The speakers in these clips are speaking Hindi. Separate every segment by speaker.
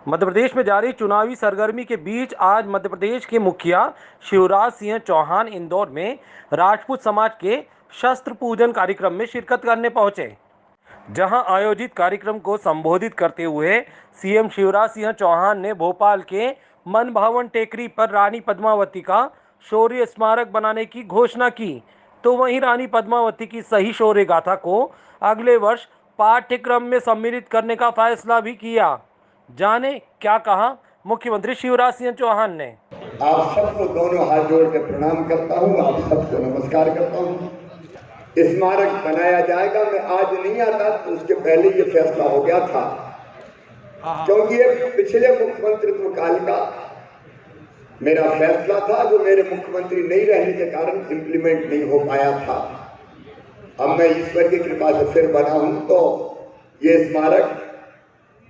Speaker 1: मध्य प्रदेश में जारी चुनावी सरगर्मी के बीच आज मध्य प्रदेश के मुखिया शिवराज सिंह चौहान इंदौर में राजपूत समाज के शस्त्र पूजन कार्यक्रम में शिरकत करने पहुंचे। जहां आयोजित कार्यक्रम को संबोधित करते हुए सीएम शिवराज सिंह चौहान ने भोपाल के मन भवन टेकरी पर रानी पद्मावती का शौर्य स्मारक बनाने की घोषणा की, तो वहीं रानी पद्मावती की सही शौर्य गाथा को अगले वर्ष पाठ्यक्रम में सम्मिलित करने का फैसला भी किया। जाने क्या कहा मुख्यमंत्री शिवराज सिंह चौहान ने।
Speaker 2: आप सबको दोनों हाथ जोड़ के प्रणाम करता हूं, आप सबको नमस्कार करता हूं। स्मारक बनाया जाएगा, मैं आज नहीं आता तो उसके पहले ये फैसला हो गया था, क्योंकि ये पिछले मुख्यमंत्रित्व काल का मेरा फैसला था जो मेरे मुख्यमंत्री नहीं रहने के कारण इंप्लीमेंट नहीं हो पाया था। अब मैं ईश्वर की कृपा से फिर बना हूं तो ये स्मारक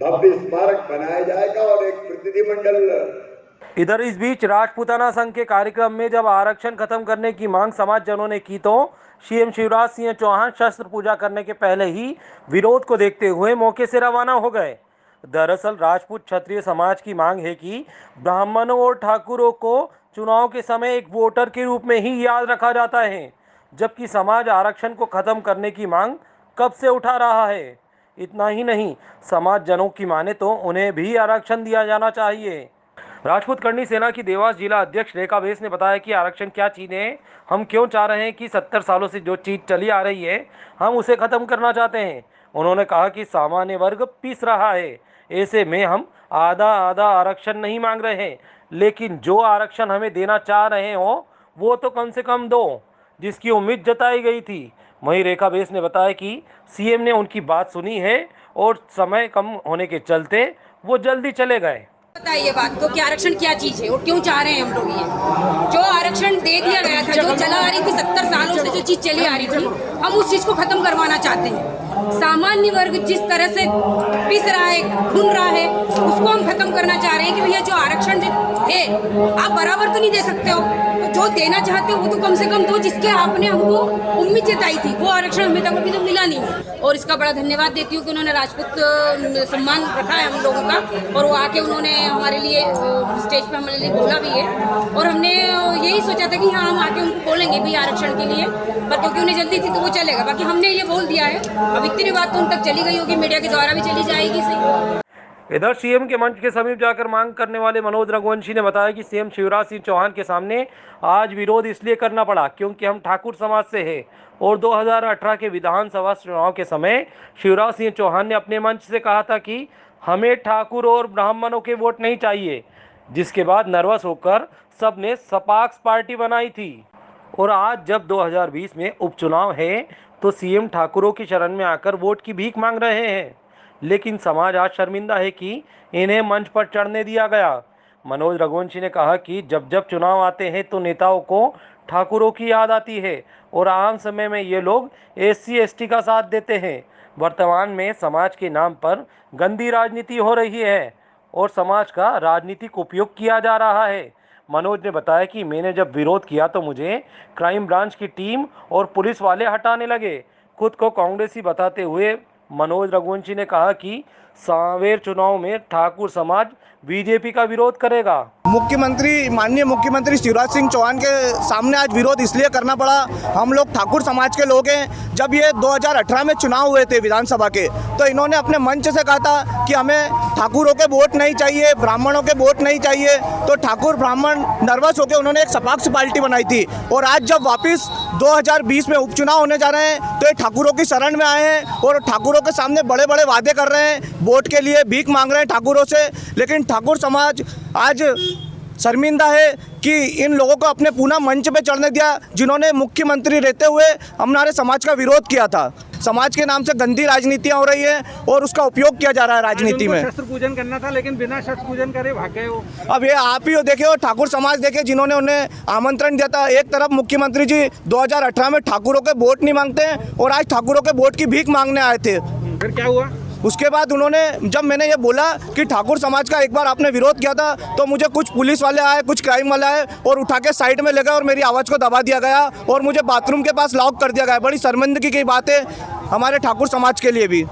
Speaker 2: भव्य स्मारक बनाया जाएगा और एक प्रतिनिधिमंडल।
Speaker 1: इधर इस बीच राजपूताना संघ के कार्यक्रम में जब आरक्षण खत्म करने की मांग समाजजनों ने की तो सीएम शिवराज सिंह चौहान शस्त्र पूजा करने के पहले ही विरोध को देखते हुए मौके से रवाना हो गए। दरअसल राजपूत क्षत्रिय समाज की मांग है कि ब्राह्मणों और ठाकुरों को चुनाव के समय एक वोटर के रूप में ही याद रखा जाता है, जबकि समाज आरक्षण को खत्म करने की मांग कब से उठा रहा है। इतना ही नहीं, समाज जनों की माने तो उन्हें भी आरक्षण दिया जाना चाहिए। राजपूत करनी सेना की देवास जिला अध्यक्ष रेखा बेस ने बताया कि आरक्षण क्या चीज़ है, हम क्यों चाह रहे हैं कि 70 सालों से जो चीज़ चली आ रही है हम उसे ख़त्म करना चाहते हैं। उन्होंने कहा कि सामान्य वर्ग पिस रहा है, ऐसे में हम आधा आधा आरक्षण नहीं मांग रहे हैं, लेकिन जो आरक्षण हमें देना चाह रहे हो वो तो कम से कम दो, जिसकी उम्मीद जताई गई थी। वहीं रेखा बेस ने बताया कि सीएम ने उनकी बात सुनी है और समय कम होने के चलते वो जल्दी चले गए।
Speaker 3: बताइए बात को कि आरक्षण क्या चीज है और क्यों चाह रहे हैं हम लोग। ये जो आरक्षण दे दिया गया था, जो चला आ रही थी 70 सालों से जो चीज चली आ रही थी, हम उस चीज को खत्म करवाना चाहते हैं। सामान्य वर्ग जिस तरह से पिस रहा है, घुन रहा है, उसको हम खत्म करना चाह रहे हैं कि भैया जो आरक्षण है आप बराबर तो नहीं दे सकते हो, तो जो देना चाहते हो वो तो कम से कम दो, जिसके आपने हमको उम्मीद जताई थी। वो आरक्षण हमें तक अभी तो मिला नहीं है और इसका बड़ा धन्यवाद देती हूँ कि उन्होंने राजपूत सम्मान रखा है हम लोगों का, और वो आके उन्होंने हमारे लिए स्टेज पे हमारे लिए बोला भी है। और हमने यही सोचा था कि हाँ हम आके उनको बोलेंगे भी आरक्षण के लिए, पर क्योंकि उन्हें जल्दी थी तो वो चलेगा। बाकी हमने ये बोल दिया है, अब इतनी बात तो उन तक चली गई होगी, मीडिया के द्वारा भी चली जाएगी। सही।
Speaker 1: इधर सीएम के मंच के समीप जाकर मांग करने वाले मनोज रघुवंशी ने बताया कि सीएम शिवराज सिंह चौहान के सामने आज विरोध इसलिए करना पड़ा क्योंकि हम ठाकुर समाज से हैं और 2018 के विधानसभा चुनाव के समय शिवराज सिंह चौहान ने अपने मंच से कहा था कि हमें ठाकुर और ब्राह्मणों के वोट नहीं चाहिए, जिसके बाद नर्वस होकर सबने सपाक्स पार्टी बनाई थी। और आज जब 2020 में उपचुनाव है तो सीएम ठाकुरों की शरण में आकर वोट की भीख मांग रहे हैं, लेकिन समाज आज शर्मिंदा है कि इन्हें मंच पर चढ़ने दिया गया। मनोज रघुवंशी ने कहा कि जब जब चुनाव आते हैं तो नेताओं को ठाकुरों की याद आती है और आम समय में ये लोग SC ST का साथ देते हैं। वर्तमान में समाज के नाम पर गंदी राजनीति हो रही है और समाज का राजनीतिक उपयोग किया जा रहा है। मनोज ने बताया कि मैंने जब विरोध किया तो मुझे क्राइम ब्रांच की टीम और पुलिस वाले हटाने लगे। खुद को कांग्रेसी बताते हुए मनोज रघुवंशी ने कहा कि सांवेर चुनाव में ठाकुर समाज बीजेपी का विरोध करेगा।
Speaker 4: माननीय मुख्यमंत्री शिवराज सिंह चौहान के सामने आज विरोध इसलिए करना पड़ा, हम लोग ठाकुर समाज के लोग हैं। जब ये 2018 में चुनाव हुए थे विधानसभा के, तो इन्होंने अपने मंच से कहा था कि हमें ठाकुरों के वोट नहीं चाहिए, ब्राह्मणों के वोट नहीं चाहिए, तो ठाकुर ब्राह्मण नर्वस होकर उन्होंने एक सपाक्स पार्टी बनाई थी। और आज जब वापस 2020 में उपचुनाव होने जा रहे हैं तो ये ठाकुरों की शरण में आए हैं और ठाकुरों के सामने बड़े बड़े वादे कर रहे हैं, वोट के लिए भीख मांग रहे हैं ठाकुरों से। लेकिन ठाकुर समाज आज शर्मिंदा है कि इन लोगों को अपने पूना मंच पे चढ़ने दिया, जिन्होंने मुख्यमंत्री रहते हुए हमारे समाज का विरोध किया था। समाज के नाम से गंदी राजनीतियां हो रही हैं और उसका उपयोग किया जा रहा है राजनीति में।
Speaker 5: शस्त्र पूजन करना था लेकिन बिना शस्त्र पूजन करे भागे हो।
Speaker 4: अब ये आप ही देखे हो, ठाकुर समाज देखे जिन्होंने उन्हें आमंत्रण दिया था। एक तरफ मुख्यमंत्री जी 2018 में ठाकुरों के वोट नहीं मांगते हैं और आज ठाकुरों के वोट की भीख मांगने आए थे।
Speaker 5: फिर क्या हुआ?
Speaker 4: उसके बाद उन्होंने, जब मैंने ये बोला कि ठाकुर समाज का एक बार आपने विरोध किया था, तो मुझे कुछ पुलिस वाले आए, कुछ क्राइम वाले आए और उठा के साइड में ले गए और मेरी आवाज़ को दबा दिया गया और मुझे बाथरूम के पास लॉक कर दिया गया। बड़ी शर्मिंदगी की बात है हमारे ठाकुर समाज के लिए भी।